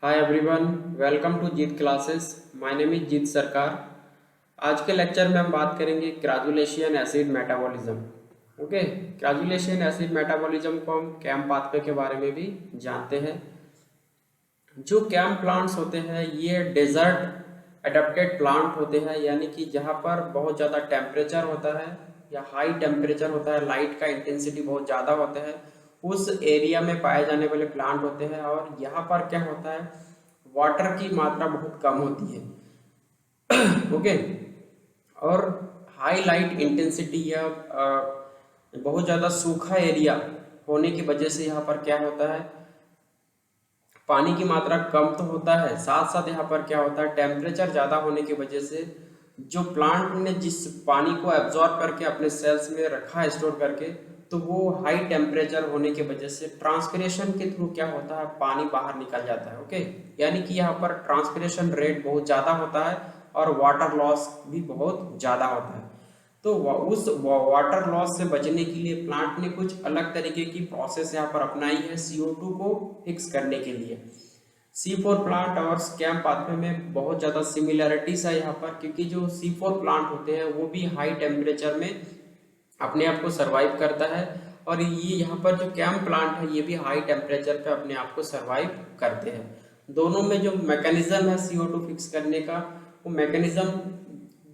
Hi everyone, welcome to Jeet classes. My name is Jeet Sarkar. आज के lecture में हम बात करेंगे crassulacean acid metabolism. Okay, crassulacean acid metabolism को हम कैम पाथवे के बारे में भी जानते हैं। जो कैम प्लांट्स होते हैं ये डेजर्ट एडेप्टेड प्लांट होते हैं, यानी कि जहाँ पर बहुत ज़्यादा टेम्परेचर होता है या हाई टेम्परेचर होता है, लाइट का इंटेंसिटी बहुत ज़्यादा होता है, उस एरिया में पाए जाने वाले प्लांट होते हैं। और यहाँ पर क्या होता है, वाटर की मात्रा बहुत कम होती है। ओके, और हाई लाइट इंटेंसिटी या बहुत ज़्यादा सूखा एरिया होने की वजह से यहाँ पर क्या होता है, पानी की मात्रा कम तो होता है, साथ साथ यहाँ पर क्या होता है, टेम्परेचर ज़्यादा होने की वजह से जो प्लांट ने जिस पानी को एब्जॉर्ब करके अपने सेल्स में रखा है स्टोर करके, तो वो हाई टेम्परेचर होने की वजह से ट्रांसपिरेशन के थ्रू क्या होता है, पानी बाहर निकल जाता है। ओके, यानी कि यहाँ पर ट्रांसपिरेशन रेट बहुत ज़्यादा होता है और वाटर लॉस भी बहुत ज़्यादा होता है। तो उस वाटर लॉस से बचने के लिए प्लांट ने कुछ अलग तरीके की प्रोसेस यहाँ पर अपनाई है CO2 को फिक्स करने के लिए। C4 प्लांट और स्कैम पाथवे में बहुत ज़्यादा सिमिलरिटीज है यहाँ पर, क्योंकि जो C4 प्लांट होते हैं वो भी हाई टेम्परेचर में अपने आप को सरवाइव करता है, और ये यहाँ पर जो कैम प्लांट है ये भी हाई टेम्परेचर पे अपने आप को सरवाइव करते हैं। दोनों में जो मैकेनिज्म है CO2 फिक्स करने का, वो मैकेनिज्म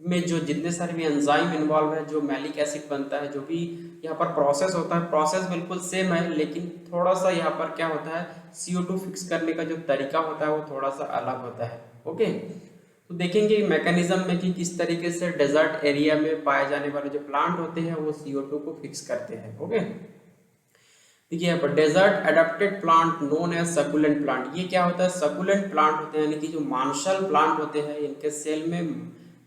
में जो जितने सारे भी एंजाइम इन्वॉल्व है, जो मैलिक एसिड बनता है, जो भी यहाँ पर प्रोसेस होता है, प्रोसेस बिल्कुल सेम है, लेकिन थोड़ा सा यहाँ पर क्या होता है, CO2 फिक्स करने का जो तरीका होता है वो थोड़ा सा अलग होता है। ओके, तो देखेंगे मैकेनिज्म में कि किस तरीके से डेजर्ट एरिया में पाए जाने वाले जो प्लांट होते हैं वो CO2 को फिक्स करते हैं। ओके, देखिए यहाँ पर desert adapted plant known as succulent plant. ये क्या होता है, सकुलेंट प्लांट होते हैं, यानी कि जो मांसल प्लांट होते हैं, इनके सेल में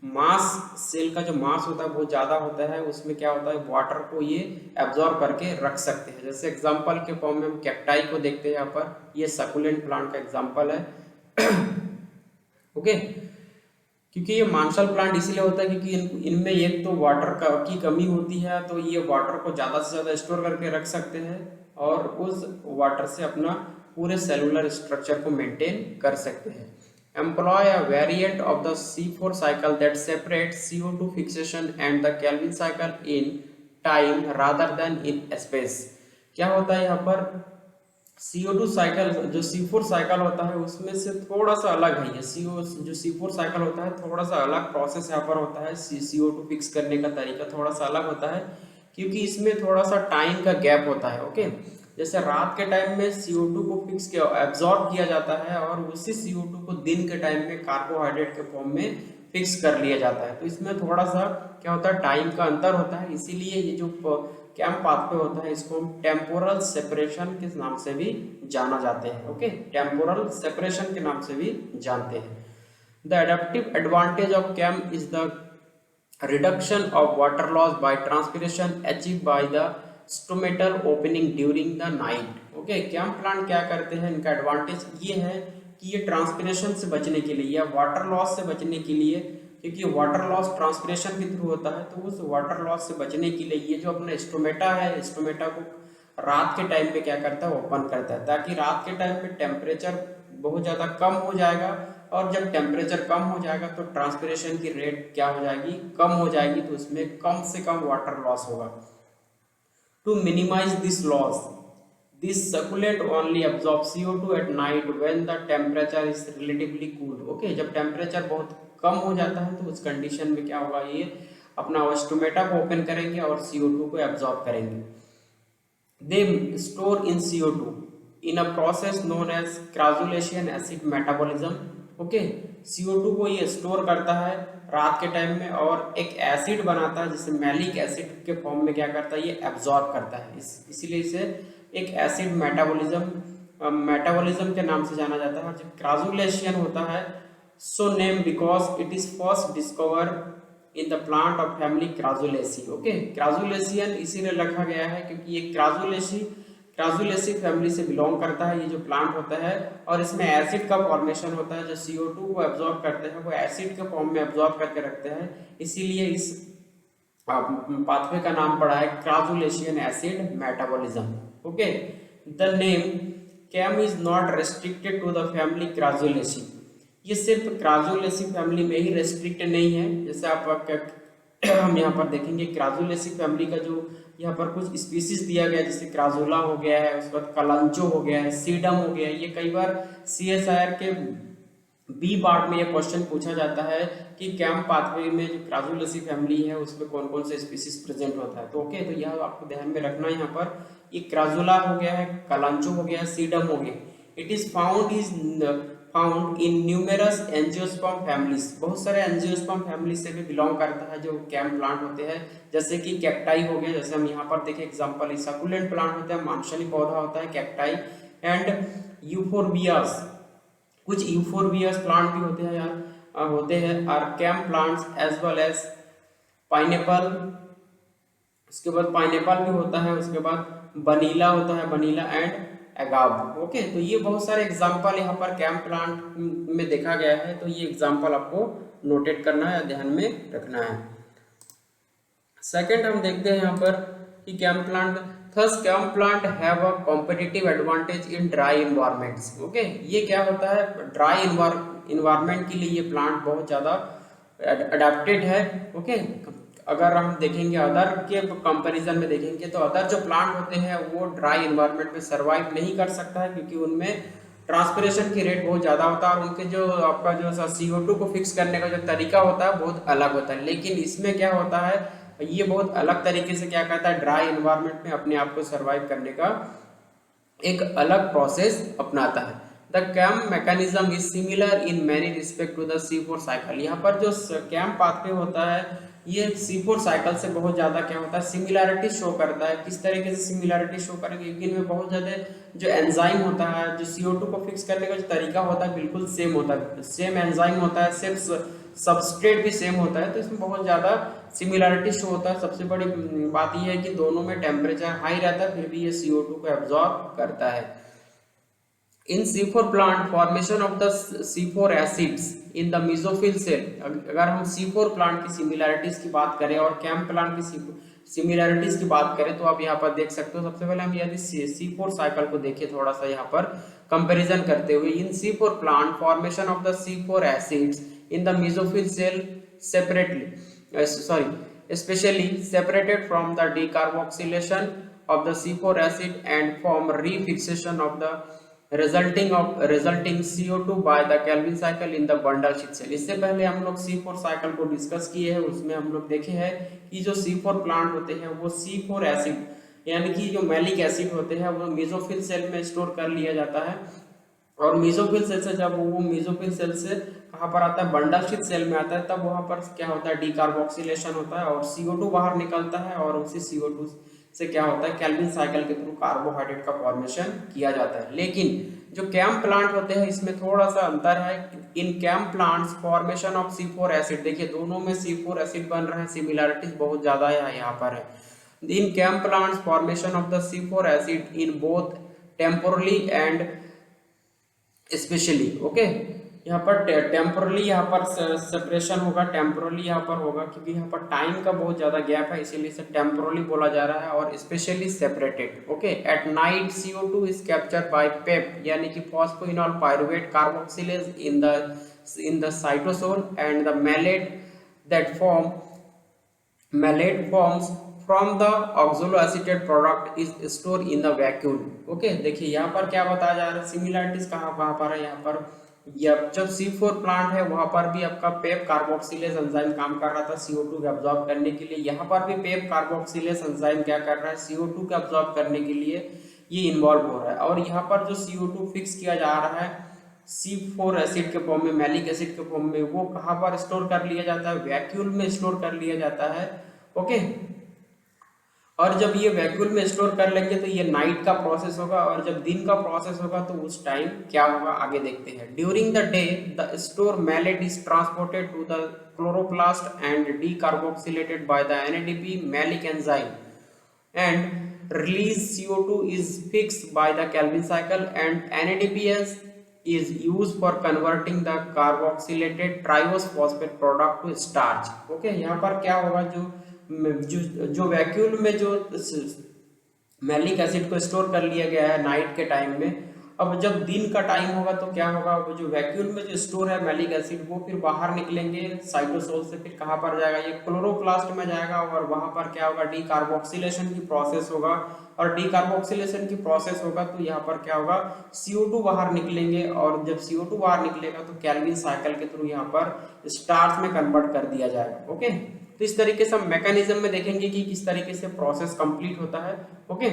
मास, सेल का जो मास होता है बहुत ज़्यादा होता है, उसमें क्या होता है, वाटर को ये एब्जॉर्ब करके रख सकते हैं। जैसे एग्जांपल के फॉर्म में हम कैक्टाई को देखते हैं यहाँ पर, ये सकुलेंट प्लांट का एग्जांपल है। ओके, क्योंकि ये मांसल प्लांट इसीलिए होता है क्योंकि इनमें एक तो वाटर की कमी होती है, तो ये वाटर को ज़्यादा से ज़्यादा स्टोर करके रख सकते हैं और उस वाटर से अपना पूरे सेलुलर स्ट्रक्चर को मेंटेन कर सकते हैं। Employ a variant of the C4 cycle that separate CO2 fixation and the Calvin cycle in time rather than in space. क्या होता है यहाँ पर, CO2 साइकिल जो C4 साइकिल होता है उसमें से थोड़ा सा अलग है। ये जो C4 साइकिल होता है थोड़ा सा अलग प्रोसेस यहाँ पर होता है। CO2 फिक्स करने का तरीका थोड़ा सा अलग होता है, क्योंकि इसमें थोड़ा सा टाइम का गैप होता है। ओके, जैसे रात के टाइम में CO2 को फिक्स किया, एब्जॉर्ब किया जाता है, और उसी CO2 को दिन के टाइम में कार्बोहाइड्रेट के फॉर्म में फिक्स कर लिया जाता है। तो इसमें थोड़ा सा क्या होता है, टाइम का अंतर होता है, इसीलिए ये जो कैम पाथवे होता है इसको हम टेम्पोरल सेपरेशन के नाम से भी जाना जाते हैं। ओके, टेम्पोरल सेपरेशन के नाम से भी जानते हैं। The adaptive advantage of CAM is the reduction of water loss by transpiration achieved by the stomatal opening during the night। Okay, CAM plant क्या करते हैं, इनका एडवांटेज ये है कि ये ट्रांसपिरेशन से बचने के लिए या वाटर लॉस से बचने के लिए, क्योंकि वाटर लॉस ट्रांसपिरेशन के थ्रू होता है, तो उस वाटर लॉस से बचने के लिए ये जो अपना स्टोमेटा है, स्टोमेटा को रात के टाइम पे क्या करता है, ओपन करता है, ताकि रात के टाइम पे टेम्परेचर बहुत ज़्यादा कम हो जाएगा, और जब टेम्परेचर कम हो जाएगा तो ट्रांसपिरेशन की रेट क्या हो जाएगी, कम हो जाएगी, तो उसमें कम से कम वाटर लॉस होगा। To minimize this loss, this succulent only absorb CO2 at night when the temperature is relatively cool. Okay, जब टेम्परेचर बहुत कम हो जाता है तो उस कंडीशन में क्या होगा, ये अपना स्टोमेटा को ओपन करेंगे और CO2 को एब्जॉर्ब करेंगे। They store in CO2 in a process known as crassulacean acid metabolism। Okay, CO2 को ये स्टोर करता है रात के टाइम में और एक एसिड बनाता है, जिसे मैलिक एसिड के फॉर्म में क्या करता है, ये एब्जॉर्ब करता है। इसीलिए इसे एक एसिड मेटाबॉलिज्म के नाम से जाना जाता है। जो क्रासुलेशियन होता है, so name because it is first discover in the plant of family crassulaceae. Okay, crassulacean इसीलिए रखा गया है क्योंकि ये क्रासुलेसी फैमिली से बिलोंग करता है, ये जो प्लांट होता है, और इसमें एसिड का फॉर्मेशन होता है। जो CO2 को एब्जॉर्ब करते हैं वो एसिड के फॉर्म में एब्जॉर्ब करके रखते हैं, इसीलिए इस पाथवे का नाम पड़ा है crassulacean acid metabolism. Okay, the name CAM is not restricted to the family crassulaceae, ये सिर्फ क्राजुलेसी फैमिली में ही रेस्ट्रिक्ट नहीं है। जैसे आप हम यहाँ पर देखेंगे क्राजुलेसी फैमिली का जो यहाँ पर कुछ स्पीसीज दिया गया, जैसे क्राजुला हो गया है, उसके बाद कलांचो हो गया है, सीडम हो गया है। ये कई बार CSIR के बी पार्ट में ये क्वेश्चन पूछा जाता है कि कैम पाथवे में जो क्राजुलेसी फैमिली है उसमें कौन कौन से स्पीसीज प्रेजेंट होता है। तो ओके, तो यह आपको ध्यान में रखना है। यहाँ पर ये क्राजुला हो गया है, कलांचो हो गया है, सीडम हो गया। It is found in numerous angiosperm families, बहुत सारे एंजियोस्पर्म फैमिली से भी बिलोंग करता है जो कैम प्लांट होते हैं। जैसे कि कैक्टाई हो गया, जैसे हम यहाँ पर देखें एग्जांपल, सकुलेंट प्लांट होता है, मांसली पौधा होता है कैक्टाई। एंड यूफोरबियास, कुछ यूफोरबियास प्लांट भी होते हैं यार, होते हैं are CAM plants as well as pineapple. उसके बाद पाइनएप्पल भी होता है, उसके बाद बनीला होता है, बनीला एंड एगाव। ओके, तो ये बहुत सारे एग्जांपल यहाँ पर कैम प्लांट में देखा गया है। तो ये एग्जांपल आपको नोटेट करना है, ध्यान में रखना है। सेकंड हम देखते हैं यहाँ पर कि CAM plant, thus CAM plant have a competitive advantage in dry environments. Okay, ये क्या होता है, ड्राई इन्वायरमेंट के लिए ये प्लांट बहुत ज़्यादा अडेप्टेड है। ओके, अगर हम देखेंगे अदर के कंपैरिजन में देखेंगे तो अदर जो प्लांट होते हैं वो ड्राई इन्वायरमेंट में सरवाइव नहीं कर सकता है, क्योंकि उनमें ट्रांसपिरेशन की रेट बहुत ज़्यादा होता है और उनके जो आपका जो CO2 को फिक्स करने का जो तरीका होता है बहुत अलग होता है। लेकिन इसमें क्या होता है, ये बहुत अलग तरीके से क्या कहता है, ड्राई इन्वायरमेंट में अपने आप को सरवाइव करने का एक अलग प्रोसेस अपनाता है। The CAM mechanism is similar in many respect to the C4 cycle. यहाँ पर जो कैम पाथवे होता है ये C4 साइकिल से बहुत ज़्यादा क्या होता है, सिमिलैरिटी शो करता है। किस तरीके से सिमिलैरिटी शो करेंगे, क्योंकि इनमें बहुत ज़्यादा जो एंजाइम होता है, जो CO2 को फिक्स करने का जो तरीका होता है बिल्कुल सेम होता है, सेम एंजाइम होता है, सेम सबस्ट्रेट भी सेम होता है। तो इसमें बहुत ज़्यादा सिमिलैरिटी शो होता है। सबसे बड़ी बात यह है कि दोनों में टेम्परेचर हाई रहता है, फिर भी ये CO2 को एब्जॉर्ब करता है। In C4 plant formation of the C4 acids in the mesophyll cell, अगर हम C4 प्लांट की सिमिलैरिटीज की बात करें और कैम प्लांट की सिमिलैरिटीज की बात करें तो आप यहाँ पर देख सकते हो। सबसे पहले हम यदि C4 साइकिल को देखें थोड़ा सा यहाँ पर कंपैरिजन करते हुए, in C4 plant formation of the C4 acids in the mesophyll cell especially separated from the decarboxylation of the C4 acid and form refixation of the resulting CO2 by the Calvin cycle in the bundle sheath cell। इससे पहले हम लोग C4 cycle को discuss किए हैं, उसमें हम लोग देखे हैं कि जो C4 प्लांट होते हैं वो C4 एसिड यानी कि जो मैलिक एसिड होते हैं वो मेसोफिल सेल में स्टोर कर लिया जाता है। और मेसोफिल सेल से जब वो मेसोफिल सेल से कहाँ पर आता है, बंडल शीथ सेल में आता है, तब वहाँ पर क्या होता है, डीकार्बोक्सिलेशन होता है और CO2 बाहर निकलता है और उसी CO2 से क्या होता है, कैल्विन साइकिल के थ्रू कार्बोहाइड्रेट का फॉर्मेशन किया जाता है। लेकिन जो कैम प्लांट होते हैं इसमें थोड़ा सा अंतर है। In CAM plants formation of C4 acid, देखिए दोनों में C4 एसिड बन रहे हैं, सिमिलैरिटीज बहुत ज्यादा है यहाँ पर है। In CAM plants formation of the C4 acid in both temporally and spatially. Okay, यहाँ पर टेम्पोरली यहाँ पर सेपरेशन होगा, टेम्पोरली यहाँ पर होगा, क्योंकि यहाँ पर टाइम का बहुत ज़्यादा गैप है इसीलिए इसे टेम्पोरली बोला जा रहा है, और spatially separated. Okay, at night CO2 is captured by PEP यानी कि phosphoenol pyruvate carboxylase in the cytosol and the malate forms from the oxaloacetate product is stored in the vacuole। Okay, देखिए यहाँ पर क्या बताया जा रहा है, सिमिलैरिटीज कहाँ पर है। यहाँ पर जब C4 प्लांट है वहां पर भी आपका पेप कार्बोक्सिलेज एंजाइम काम कर रहा था CO2 को एब्जॉर्ब करने के लिए। यहाँ पर भी पेप कार्बोक्सिलेज एंजाइम क्या कर रहा है, CO2 को एब्जॉर्ब करने के लिए ये इन्वॉल्व हो रहा है। और यहाँ पर जो CO2 फिक्स किया जा रहा है C4 एसिड के फॉर्म में, मैलिक एसिड के फॉर्म में, वो कहाँ पर स्टोर कर लिया जाता है, वैक्यूल में स्टोर कर लिया जाता है। ओके, और जब ये वैक्यूल में स्टोर कर लेंगे तो ये नाइट का प्रोसेस होगा, और जब दिन का प्रोसेस होगा तो उस टाइम क्या होगा आगे देखते हैं। During the day the store malate is transported to the chloroplast and decarboxylated by the NADP malic enzyme and release CO2 is fixed by the Calvin cycle and NADPS is used for converting the carboxylated triose phosphate product to starch। Okay, यहाँ पर क्या होगा, जो vacuole में जो malic acid को store कर लिया गया है नाइट के टाइम में, अब जब दिन का टाइम होगा तो क्या होगा, वो जो वैक्यूल में जो स्टोर है मैलिक एसिड वो फिर बाहर निकलेंगे साइटोसोल से, फिर कहाँ पर जाएगा, ये क्लोरोप्लास्ट में जाएगा और वहां पर क्या होगा, डी कार्बोक्सिलेशन की प्रोसेस होगा, और डी कार्बोक्सिलेशन की प्रोसेस होगा तो यहाँ पर क्या होगा, CO2 बाहर निकलेंगे, और जब CO2 बाहर निकलेगा तो केल्विन साइकिल के थ्रू यहाँ पर स्टार्च में कन्वर्ट कर दिया जाएगा। ओके, तो इस तरीके से हम मैकेनिज्म में देखेंगे कि किस तरीके से प्रोसेस कंप्लीट होता है। ओके,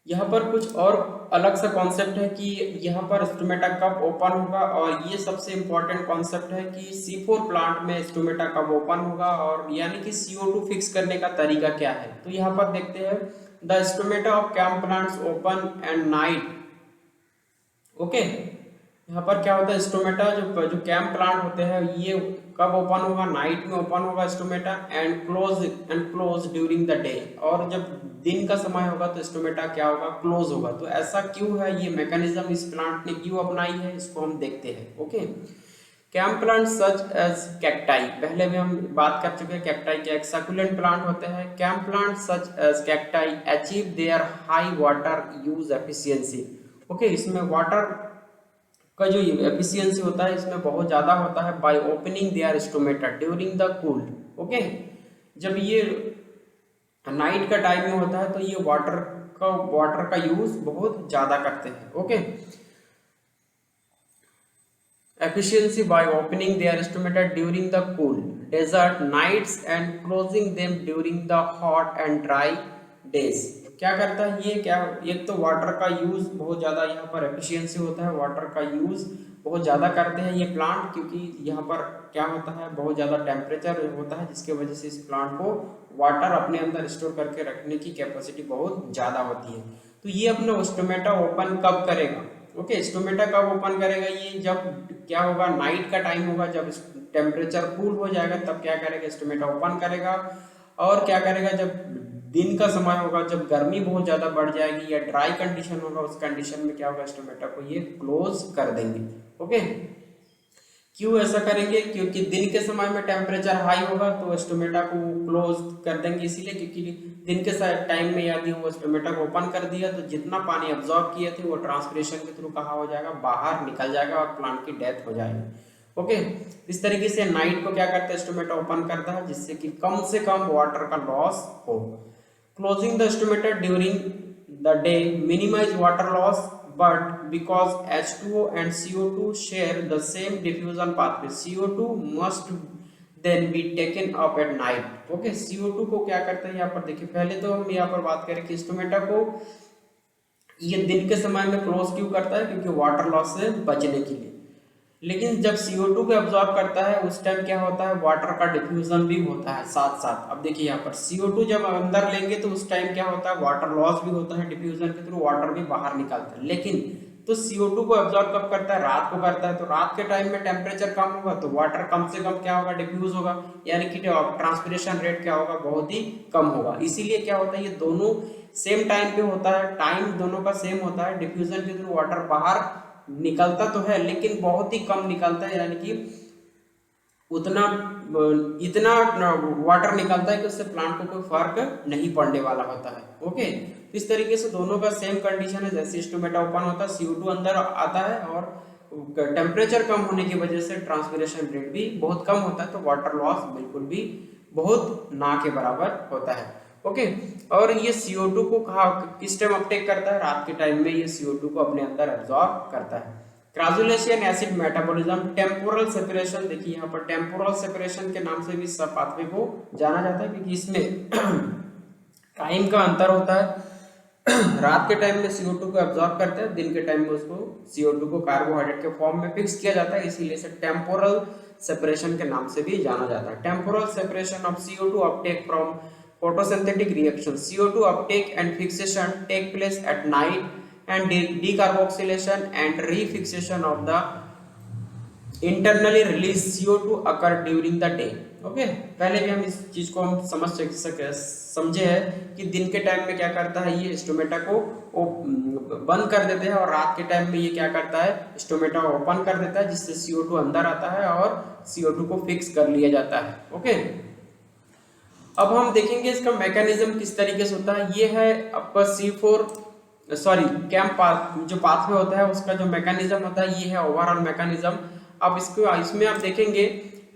यहाँ पर कुछ और अलग सा कॉन्सेप्ट है कि यहाँ पर स्टोमेटा कब ओपन होगा, और ये सबसे इंपॉर्टेंट कॉन्सेप्ट है कि C4 प्लांट में स्टोमेटा कब ओपन होगा, और यानी कि CO2 फिक्स करने का तरीका क्या है। तो यहाँ पर देखते हैं, the stomata of CAM plants open and night. Okay, यहाँ पर क्या होता है, स्टोमेटा जो कैम प्लांट होते हैं ये कब ओपन होगा, नाइट में ओपन होगा stomata, and close during the day, और जब दिन का समय होगा तो स्टोमेटा क्या होगा, क्लोज होगा। तो ऐसा क्यों है, ये मैकेनिज्म इस प्लांट ने क्यों अपनाई है, इसको हम देखते हैं। Okay, CAM plant such as cacti, पहले भी हम बात कर चुके हैं कैक्टाई के, एक सकुलेंट प्लांट होते हैं। CAM plant such as cacti achieve their high water use efficiency. Okay, इसमें वाटर का जो एफिशिएंसी होता है इसमें बहुत ज्यादा होता है, by opening there stomata during the cool. Okay, जब ये नाइट का टाइम में होता है तो ये वाटर का यूज बहुत ज्यादा करते हैं। Okay, efficiency by opening their stomata during the cool desert nights and closing them during the hot and dry days। क्या करता है ये, क्या एक तो वाटर का यूज बहुत ज्यादा यहाँ पर एफिशिएंसी होता है, वाटर का यूज बहुत ज्यादा करते हैं ये प्लांट, क्योंकि यहाँ पर क्या होता है, बहुत ज्यादा टेम्परेचर होता है जिसके वजह से इस प्लांट को वाटर अपने अंदर स्टोर करके रखने की कैपेसिटी बहुत ज्यादा होती है। तो ये अपना स्टोमेटा ओपन कब करेगा, ओके, स्टोमेटा कब ओपन करेगा, ये जब क्या होगा, नाइट का टाइम होगा, जब टेम्परेचर कूल हो जाएगा तब क्या करेगा, स्टोमेटा ओपन करेगा। और क्या करेगा, जब दिन का समय होगा, जब गर्मी बहुत ज्यादा बढ़ जाएगी या ड्राई कंडीशन होगा, उस कंडीशन में क्या होगा, स्टोमेटा को ये क्लोज कर देंगे। ओके, क्यों ऐसा करेंगे, क्योंकि दिन के समय में टेम्परेचर हाई होगा तो स्टोमेटा को क्लोज कर देंगे, इसीलिए क्योंकि दिन के टाइम में यदि वो स्टोमेटा को ओपन कर दिया तो जितना पानी अब्जॉर्ब किए थे वो ट्रांसपिरेशन के थ्रू कहाँ हो जाएगा, बाहर निकल जाएगा और प्लांट की डेथ हो जाएगी। ओके, इस तरीके से नाइट को क्या करता है, स्टोमेटा ओपन करता है जिससे कि कम से कम वाटर का लॉस हो। Closing the stomata during the day minimize water loss, but because H2O and CO2 share the same diffusion pathway, CO2 must then be taken up at night। Okay, CO2 को क्या करते हैं यहाँ पर देखिए, पहले तो हम यहाँ पर बात करें कि स्टोमेटा को ये दिन के समय में क्लोज क्यों करता है, क्योंकि वाटर लॉस से बचने के लिए। लेकिन जब CO2 को एब्जॉर्ब करता है उस टाइम क्या होता है, वाटर का डिफ्यूजन भी होता है साथ साथ। अब देखिए यहाँ पर CO2 जब अंदर लेंगे तो उस टाइम क्या होता है, वाटर लॉस भी होता है, डिफ्यूजन के थ्रू वाटर भी बाहर निकलता है। लेकिन तो CO2 को एब्जॉर्ब कब करता है, रात को करता है, तो रात के टाइम में टेम्परेचर कम होगा तो वाटर कम से कम क्या होगा, डिफ्यूज होगा, यानी कि ट्रांसपिरेशन रेट क्या होगा, बहुत ही कम होगा। इसीलिए क्या होता है, ये दोनों सेम टाइम पे होता है, टाइम दोनों का सेम होता है, डिफ्यूजन के थ्रू वाटर बाहर निकलता तो है लेकिन बहुत ही कम निकलता है, यानी कि इतना वाटर निकलता है कि उससे प्लांट को कोई फर्क नहीं पड़ने वाला होता है। ओके, तो इस तरीके से दोनों का सेम कंडीशन है, जैसे स्टोमेटा ओपन होता है CO2 अंदर आता है और टेम्परेचर कम होने की वजह से ट्रांसपिरेशन रेट भी बहुत कम होता है, तो वाटर लॉस बिल्कुल भी बहुत ना के बराबर होता है। ओके, और ये CO2 को किस टाइम अपटेक करता है, रात के टाइम में ये CO2 को अपने अंदर एब्जॉर्ब करता है। क्राजुलेशन एसिड मेटाबॉलिज्म, टेम्पोरल सेपरेशन, देखिए यहाँ पर टेम्पोरल सेपरेशन के नाम से भी सब पाथवे को जाना जाता है, क्योंकि इसमें टाइम का अंतर होता है। रात के टाइम में CO2 को एब्जॉर्ब करते हैं, दिन के टाइम में उसको CO2 को कार्बोहाइड्रेट के फॉर्म में फिक्स किया जाता है, इसीलिए इसे टेम्पोरल सेपरेशन के नाम से भी जाना जाता है। Temporal separation of CO2 Uptake from photosynthetic reaction, CO2 uptake and fixation take place at night, and decarboxylation and refixation of the internally released CO2 occur during the day। Okay, पहले भी हम इस चीज को हम समझे हैं कि दिन के टाइम में क्या करता है, ये स्टोमेटा को बंद कर देते हैं और रात के टाइम में ये क्या करता है, स्टोमेटा ओपन कर देता है, जिससे CO2 अंदर आता है और CO2 को फिक्स कर लिया जाता है। ओके, अब हम देखेंगे इसका मैकेनिज्म किस तरीके से होता है। ये है आपका C4 सॉरी कैंप पाथ जो पाथवे होता है उसका जो मैकेनिज्म होता है ये है ओवरऑल मैकेनिज्म। अब इसको इसमें आप देखेंगे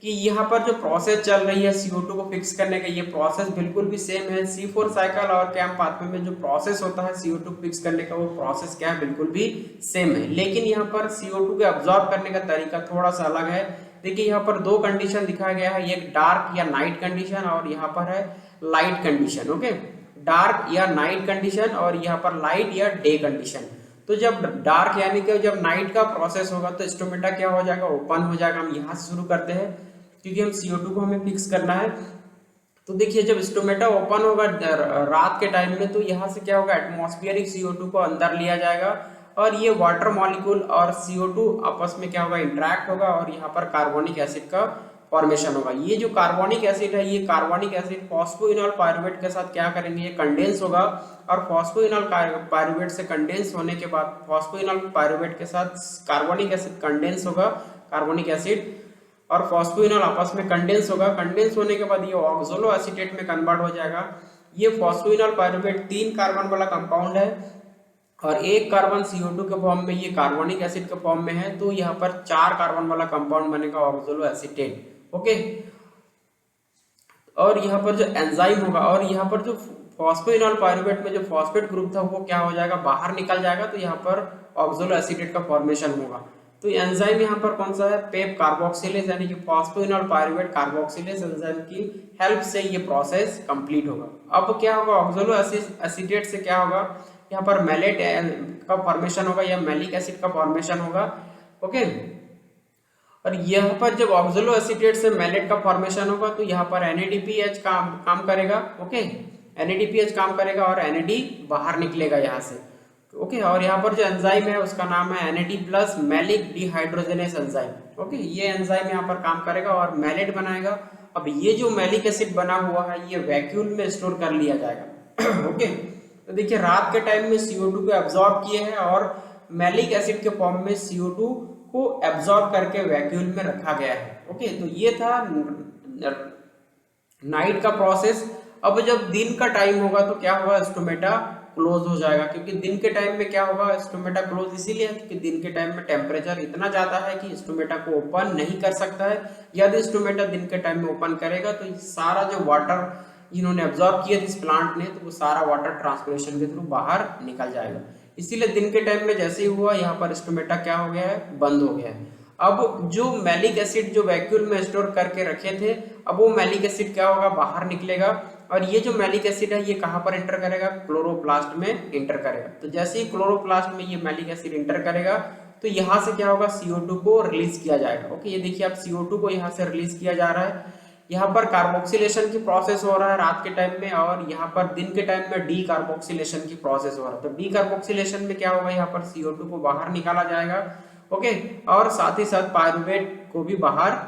कि यहाँ पर जो प्रोसेस चल रही है CO2 को फिक्स करने का, ये प्रोसेस बिल्कुल भी सेम है। C4 साइकिल और कैंप पाथवे में जो प्रोसेस होता है CO2 फिक्स करने का, वो प्रोसेस क्या है, बिल्कुल भी सेम है। लेकिन यहाँ पर CO2 को एब्जॉर्ब करने का तरीका थोड़ा सा अलग है। देखिए यहाँ पर दो कंडीशन दिखाया गया है, एक डार्क या नाइट कंडीशन और यहाँ पर है लाइट कंडीशन। ओके, डार्क या नाइट कंडीशन और यहाँ पर लाइट या डे कंडीशन। तो जब डार्क यानी कि जब नाइट का प्रोसेस होगा तो स्टोमेटा क्या हो जाएगा, ओपन हो जाएगा। हम यहाँ से शुरू करते हैं क्योंकि हम CO2 को हमें फिक्स करना है। तो देखिए जब स्टोमेटा ओपन होगा रात के टाइम में, तो यहाँ से क्या होगा, एटमॉस्फेरिक CO2 को अंदर लिया जाएगा और ये वाटर मॉलिक्यूल और CO2 आपस में क्या होगा, इंटरेक्ट होगा और यहाँ पर कार्बोनिक एसिड का फॉर्मेशन होगा। ये जो कार्बोनिक एसिड है, ये कार्बोनिक एसिड फॉस्फोइनोल पायरुवेट के साथ क्या करेंगे, ये कंडेंस होगा और फॉस्फोइनोल पायरुवेट से कंडेंस होने के बाद फॉस्फोइनोल पायरुवेट के साथ कार्बोनिक एसिड कंडेंस होगा, कार्बोनिक एसिड और फॉस्फोइनोल आपस में कंडेंस होगा। कंडेंस होने के बाद ये ऑक्सोलो एसीटेट में कन्वर्ट हो जाएगा। ये फॉस्फोइनोल पायरुवेट 3 कार्बन वाला कंपाउंड है और एक कार्बन CO2 के फॉर्म में, ये कार्बोनिक एसिड के फॉर्म में है, तो यहाँ पर 4 कार्बन वाला कंपाउंड बनेगा ऑक्सोलो एसीटेट। ओके, और यहाँ पर जो एंजाइम होगा और यहाँ पर जो फॉस्फोइनोल पायरुवेट में जो फॉस्फेट ग्रुप था वो क्या हो जाएगा, बाहर निकल जाएगा। तो यहाँ पर ऑक्सोलो एसीटेट का फॉर्मेशन होगा। तो एंजाइम यहाँ पर कौन सा है, पेप कार्बोक्सिलेज यानी कि फॉस्फोइनोल पायरुवेट कार्बोक्सिलेज एंजाइम की हेल्प से ये प्रोसेस कंप्लीट होगा। अब क्या होगा, ऑक्सोलो एसीटेट से क्या होगा, यहाँ पर मैलेट का फॉर्मेशन होगा या मैलिक एसिड का फॉर्मेशन होगा। ओके, और यहाँ पर जब ऑक्सोलो एसीटेट से मैलेट का फॉर्मेशन होगा तो यहाँ पर NADPH काम करेगा। ओके, NADPH काम करेगा और NAD बाहर निकलेगा यहाँ से। ओके, और यहाँ पर जो एंजाइम है उसका नाम है NAD plus malic dehydrogenase enzyme. Okay, ये एंजाइम यहाँ पर काम करेगा और मैलेट बनाएगा। अब ये जो मैलिक एसिड बना हुआ है ये वैक्यूल में स्टोर कर लिया जाएगा। ओके, तो देखिए रात के टाइम में CO2 को एब्जॉर्ब किए हैं और मैलिक एसिड के फॉर्म में CO2 को एब्जॉर्ब करके वैक्यूल में रखा गया है। ओके, तो ये था नाइट का प्रोसेस। अब जब दिन का टाइम होगा तो क्या होगा, स्टोमेटा क्लोज हो जाएगा। क्योंकि दिन के टाइम में क्या होगा, स्टोमेटा क्लोज इसीलिए है क्योंकि दिन के टाइम में टेम्परेचर इतना ज्यादा है कि स्टोमेटा को ओपन नहीं कर सकता है। यदि स्टोमेटा दिन के टाइम में ओपन करेगा तो सारा जो वाटर इन्होंने एब्जॉर्ब किया इस प्लांट ने, तो वो सारा वाटर ट्रांसपिरेशन के थ्रू बाहर निकल जाएगा। इसीलिए दिन के टाइम में जैसे ही हुआ यहाँ पर स्टोमेटा क्या हो गया है, बंद हो गया है। अब जो मैलिक एसिड जो वैक्यूल में स्टोर करके रखे थे, अब वो मैलिक एसिड क्या होगा, बाहर निकलेगा और ये जो मैलिक एसिड है ये कहाँ पर एंटर करेगा, क्लोरोप्लास्ट में एंटर करेगा। तो जैसे ही क्लोरोप्लास्ट में ये मैलिक एसिड एंटर करेगा तो यहाँ से क्या होगा, CO2 को रिलीज किया जाएगा। ओके, ये देखिए आप CO2 को यहाँ से रिलीज किया जा रहा है। यहाँ पर कार्बोक्सिलेशन की प्रोसेस हो रहा है रात के टाइम में और यहाँ पर दिन के टाइम में डी कार्बोक्सिलेशन की प्रोसेस हो रहा है। तो डी कार्बोक्सिलेशन में क्या होगा, यहाँ पर CO2 को बाहर निकाला जाएगा। ओके, और साथ ही साथ पायरुवेट को भी बाहर,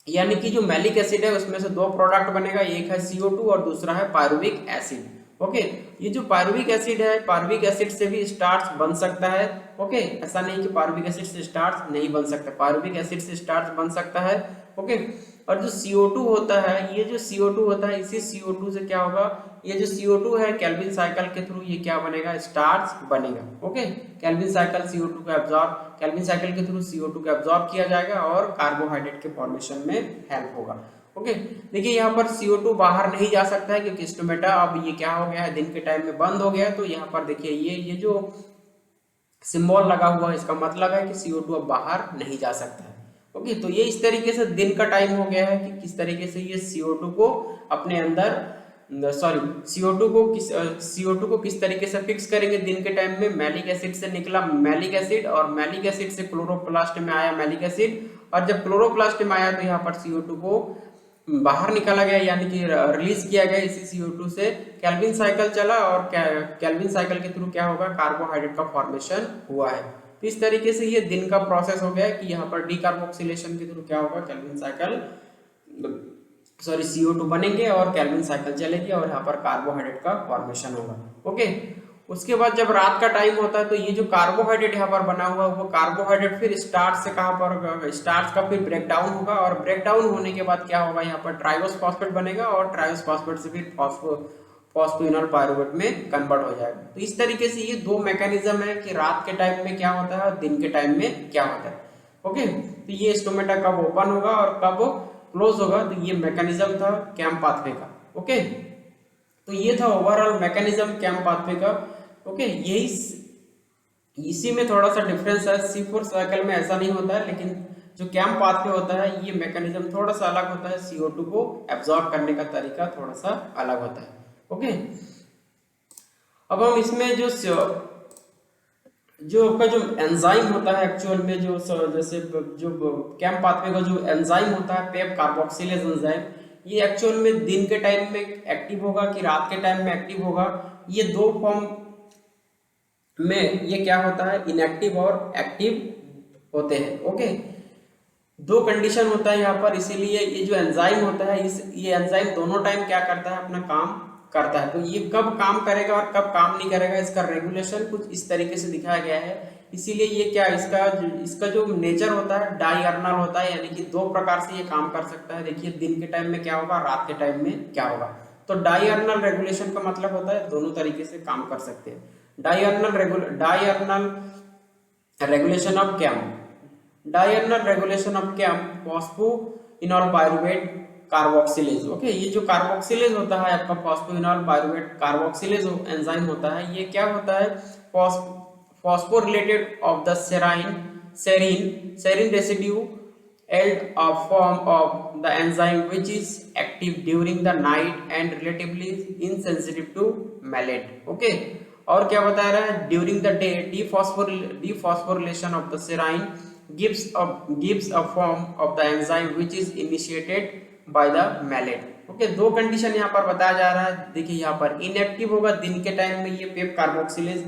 यानी कि जो मैलिक एसिड है उसमें से 2 प्रोडक्ट बनेगा, एक है CO2 और दूसरा है पायरुविक एसिड। ओके, ये जो पायरुविक एसिड है, पायरुविक एसिड से भी स्टार्च बन सकता है। ओके, ऐसा नहीं कि पायरुविक एसिड से स्टार्च नहीं बन सकता, पायरुविक एसिड से स्टार्च बन सकता है। ओके, और जो CO2 होता है, ये जो CO2 होता है, इसी CO2 से क्या होगा, ये जो CO2 है केल्विन साइकिल के थ्रू ये क्या बनेगा, स्टार्च बनेगा। ओके, केल्विन साइकिल CO2 को एब्जॉर्ब, केल्विन साइकिल के थ्रू CO2 को एब्जॉर्ब किया जाएगा और कार्बोहाइड्रेट के फॉर्मेशन में हेल्प होगा। ओके, देखिए यहाँ पर CO2 बाहर नहीं जा सकता है क्योंकि स्टोमेटा अब ये क्या हो गया है, दिन के टाइम में बंद हो गया है। तो यहाँ पर देखिए ये जो सिंबल लगा हुआ है इसका मतलब है कि CO2 अब बाहर नहीं जा सकता है। ओके, तो ये इस तरीके से दिन का टाइम हो गया है कि किस तरीके से ये CO2 को अपने अंदर, सॉरी CO2 को किस तरीके से फिक्स करेंगे दिन के टाइम में। मैलिक एसिड से निकला मैलिक एसिड और मैलिक एसिड से क्लोरोप्लास्ट में आया मैलिक एसिड, और जब क्लोरोप्लास्ट में आया तो यहाँ पर CO2 को बाहर निकाला गया यानी कि रिलीज किया गया। इसी CO2 से केल्विन साइकिल चला और केल्विन साइकिल के थ्रू क्या होगा, कार्बोहाइड्रेट का फॉर्मेशन हुआ है। तो इस तरीके से ये दिन का प्रोसेस हो गया कि यहाँ पर डीकार्बोक्सिलेशन के थ्रू क्या होगा, केल्विन साइकिल, सॉरी CO2 बनेंगे और केल्विन साइकिल चलेगी और यहाँ पर कार्बोहाइड्रेट का फॉर्मेशन होगा। ओके, उसके बाद जब रात का टाइम होता है तो ये जो कार्बोहाइड्रेट यहाँ पर बना हुआ है वो कार्बोहाइड्रेट फिर स्टार्च से कहाँ पर, स्टार्च का फिर ब्रेक डाउन होगा और ब्रेक डाउन होने के बाद क्या होगा, यहाँ पर ट्राइओस फॉस्फेट बनेगा और ट्राइओस फॉस्फेट से फिर फॉस्फोइनॉल पायरुवेट में कन्वर्ट हो जाएगा। तो इस तरीके से ये दो मैकेनिज्म है कि रात के टाइम में क्या होता है और दिन के टाइम में क्या होता है। ओके, तो ये स्टोमेटा कब ओपन होगा और कब क्लोज होगा, तो ये मैकेनिज्म था कैम पाथवे का। ओके, तो ये था ओवरऑल मैकेनिज्म कैम पाथवे का। ओके, यही इसी में थोड़ा सा डिफरेंस है, C4 साइकिल में ऐसा नहीं होता है, लेकिन जो कैम पाथवे होता है ये मैकेनिज्म थोड़ा सा अलग होता है, CO2 को एब्जॉर्ब करने का तरीका थोड़ा सा अलग होता है। ओके, अब हम इसमें जो आपका जो एंजाइम होता है एक्चुअल में, जो जैसे जो कैम पाथवे का जो एंजाइम होता है पेप कार्बोक्सिलेज एंजाइम, ये एक्चुअल में दिन के टाइम में एक्टिव होगा कि रात के टाइम में एक्टिव होगा, ये दो फॉर्म में ये क्या होता है, इनएक्टिव और एक्टिव होते हैं। ओके, दो कंडीशन होता है यहाँ पर, इसीलिए ये जो एंजाइम होता है ये एंजाइम दोनों टाइम क्या करता है, अपना काम करता है। तो ये कब काम करेगा और कब काम नहीं करेगा, इसका रेगुलेशन कुछ इस तरीके से दिखाया गया है। इसीलिए ये क्या इसका जो नेचर होता है डायर्नल होता है, यानी कि दो प्रकार से ये काम कर सकता है। देखिए दिन के टाइम में क्या होगा, रात के टाइम में क्या होगा। तो डायर्नल रेगुलेशन का मतलब होता है दोनों तरीके से काम कर सकते हैं। Diurnal regulation of CAM, diurnal regulation of CAM phosphoenol pyruvate carboxylase. Okay, ये जो कार्बोक्सिलेज होता है आपका फॉस्फोइनॉल पायरुवेट कार्बोक्सिलेज एंजाइम होता है, ये क्या होता है, phosphorylated of the serine residue held a form of the enzyme which is active during the night and relatively insensitive to malate. Okay, और क्या बता रहा है, during the day dephosphorylation of the serine gives a form of the enzyme which is initiated by the malate. Okay, दो condition यहाँ पर बताया जा रहा है। देखिए यहाँ पर इनएक्टिव होगा दिन के टाइम में ये पेप कार्बोक्सिलेज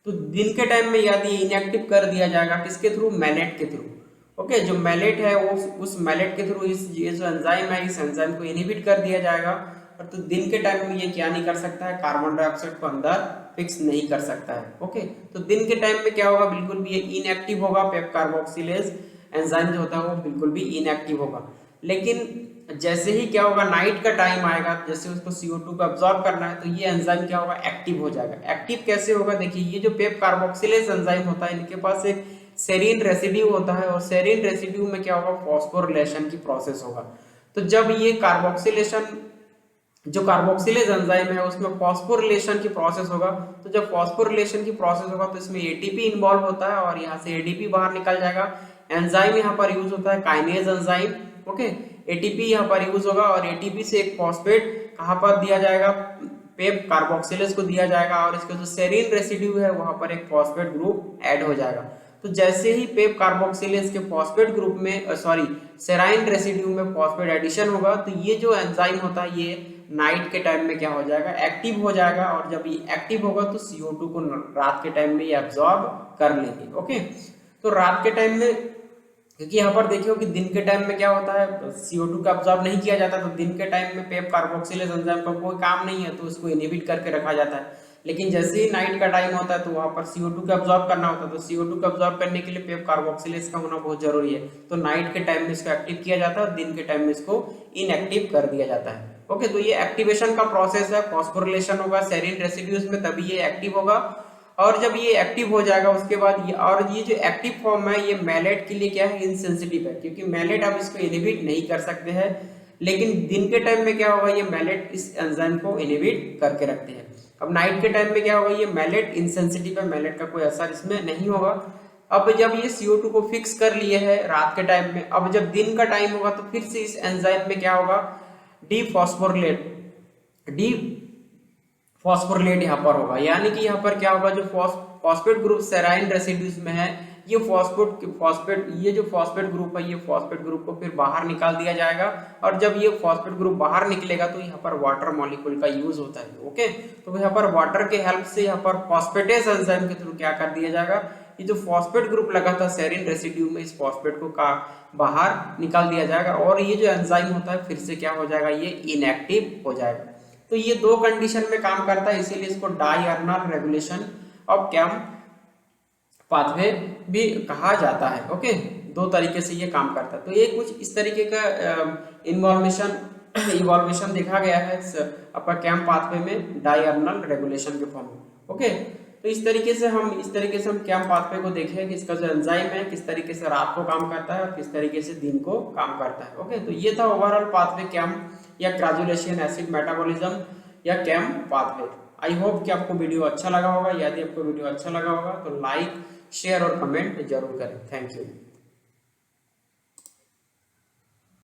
तो दिन के टाइम में यदि इनएक्टिव कर दिया जाएगा किसके थ्रू, मैलेट के थ्रू। ओके, जो मैलेट है वो उस मैलेट के थ्रू ये जो एंजाइम है इस एंजाइम को इनहिबिट कर दिया जाएगा। और तो दिन के टाइम में ये क्या नहीं कर सकता है, कार्बन डाइऑक्साइड को अंदर फिक्स नहीं कर सकता है। ओके, तो दिन के टाइम में क्या होगा, बिल्कुल भी ये इनएक्टिव होगा, पेप कार्बोक्सिलेज एंजाइम जो होता है वो बिल्कुल भी इनएक्टिव होगा। लेकिन जैसे ही क्या होगा, नाइट का टाइम आएगा, जैसे उसको CO2 को अब्सॉर्ब करना है, तो ये एंजाइम क्या होगा, एक्टिव हो जाएगा। एक्टिव कैसे होगा, देखिए ये जो पेप कार्बोक्सिलेज एंजाइम होता है इनके पास एक सेरीन रेसिड्यू होता है, और सेरीन रेसिड्यू में क्या होगा, फॉस्फोरिलेशन की प्रोसेस होगा। तो जब ये जो कार्बोक्सिलेज एंजाइम है उसमें फॉस्फोरिलेशन की प्रोसेस होगा, तो जब फॉस्फोरिलेशन की प्रोसेस होगा तो इसमें ATP इन्वॉल्व होता है और यहाँ से ADP बाहर निकल जाएगा। एंजाइम यहाँ पर यूज होता है काइनेज एंजाइम। ओके, ATP यहाँ पर यूज होगा और ATP से एक फॉस्फेट कहाँ पर दिया जाएगा, पेप कार्बोक्सिलेज को दिया जाएगा, और इसका जो सेरीन रेसिड्यू है वहां पर एक फॉस्फेट ग्रुप ऐड हो जाएगा। तो जैसे ही पेप कार्बोक्सिलेज के फॉस्फेट ग्रुप में सेराइन रेसिड्यू में फॉस्फेट एडिशन होगा, तो ये जो एंजाइम होता है ये नाइट के टाइम में क्या हो जाएगा, एक्टिव हो जाएगा। और जब ये एक्टिव होगा तो CO2 को रात के टाइम में ये एब्जॉर्ब कर लेंगे। ओके, तो रात के टाइम में, क्योंकि यहाँ पर देखिए कि दिन के टाइम में क्या होता है, CO2 का अब्जॉर्ब नहीं किया जाता, तो दिन के टाइम में पेप कार्बोक्सिलेज एंजाइम का कोई काम नहीं है, तो उसको इनहिबिट करके रखा जाता है। लेकिन जैसे ही नाइट का टाइम होता है तो वहां पर CO2 का अब्जॉर्ब करना होता है, तो CO2 का अब्जॉर्ब करने के लिए पेप कार्बोक्सिलेज का होना बहुत जरूरी है। तो नाइट के टाइम में इसको एक्टिव किया जाता है और दिन के टाइम में इसको इनएक्टिव कर दिया जाता है। ओके, तो ये एक्टिवेशन का प्रोसेस है, फॉस्फोरिलेशन होगा सेरीन रेसिड्यूज में, तभी ये एक्टिव होगा। और जब ये एक्टिव हो जाएगा उसके बाद ये जो एक्टिव फॉर्म है ये मैलेट के लिए क्या है, इनसेंसिटिव है, क्योंकि मैलेट अब इसको इनहिबिट नहीं कर सकते हैं। लेकिन दिन के टाइम में क्या होगा, ये मैलेट इस एंजाइम को इनहिबिट करके रखते हैं। अब नाइट के टाइम में क्या होगा, ये मैलेट इनसेंसिटिव है, मैलेट का कोई असर इसमें नहीं होगा। अब जब ये CO2 को फिक्स कर लिए है रात के टाइम में, अब जब दिन का टाइम होगा तो फिर से इस एंजाइम में क्या होगा, फॉस्फोरिलेट यहाँ पर होगा। यानी कि यहाँ पर क्या होगा, जो फॉस्फेट ग्रुप सेराइन रेसिड्यूज में है, ये ये जो फॉस्फेट ग्रुप है, ये फॉस्फेट ग्रुप को फिर बाहर निकाल दिया जाएगा। और जब ये फॉस्फेट ग्रुप बाहर निकलेगा तो यहाँ पर वाटर मॉलिक्यूल का यूज होता है। ओके, तो यहाँ पर वाटर के हेल्प से यहाँ पर फॉस्फेटेज एंजाइम के थ्रू क्या कर दिया जाएगा, ये जो फॉस्फेट ग्रुप लगा था सेरीन रेसिड्यू में, इस फॉस्फेट को बाहर निकाल दिया जाएगा, और ये जो एंजाइम होता है फिर से क्या हो जाएगा, ये इनएक्टिव हो जाएगा। तो ये दो कंडीशन में काम करता है, इसीलिए इसको diurnal regulation of CAM pathway भी कहा जाता है। ओके, दो तरीके से ये काम करता है। तो ये कुछ इस तरीके का इन्फॉर्मेशन इवॉल्यूशन देखा गया है आपका कैम पाथवे में डायरनल रेगुलेशन के फॉर्म में। ओके, तो इस तरीके से हम कैम पाथवे को देखें कि इसका जो एंजाइम है किस तरीके से रात को काम करता है और किस तरीके से दिन को काम करता है। ओके, तो ये था ओवरऑल पाथवे कैम या ग्रेजुलेशन एसिड मेटाबॉलिज्म या कैम पाथवे। आई होप कि आपको वीडियो अच्छा लगा होगा। यदि आपको वीडियो अच्छा लगा होगा तो लाइक शेयर और कमेंट जरूर करें। Thank you.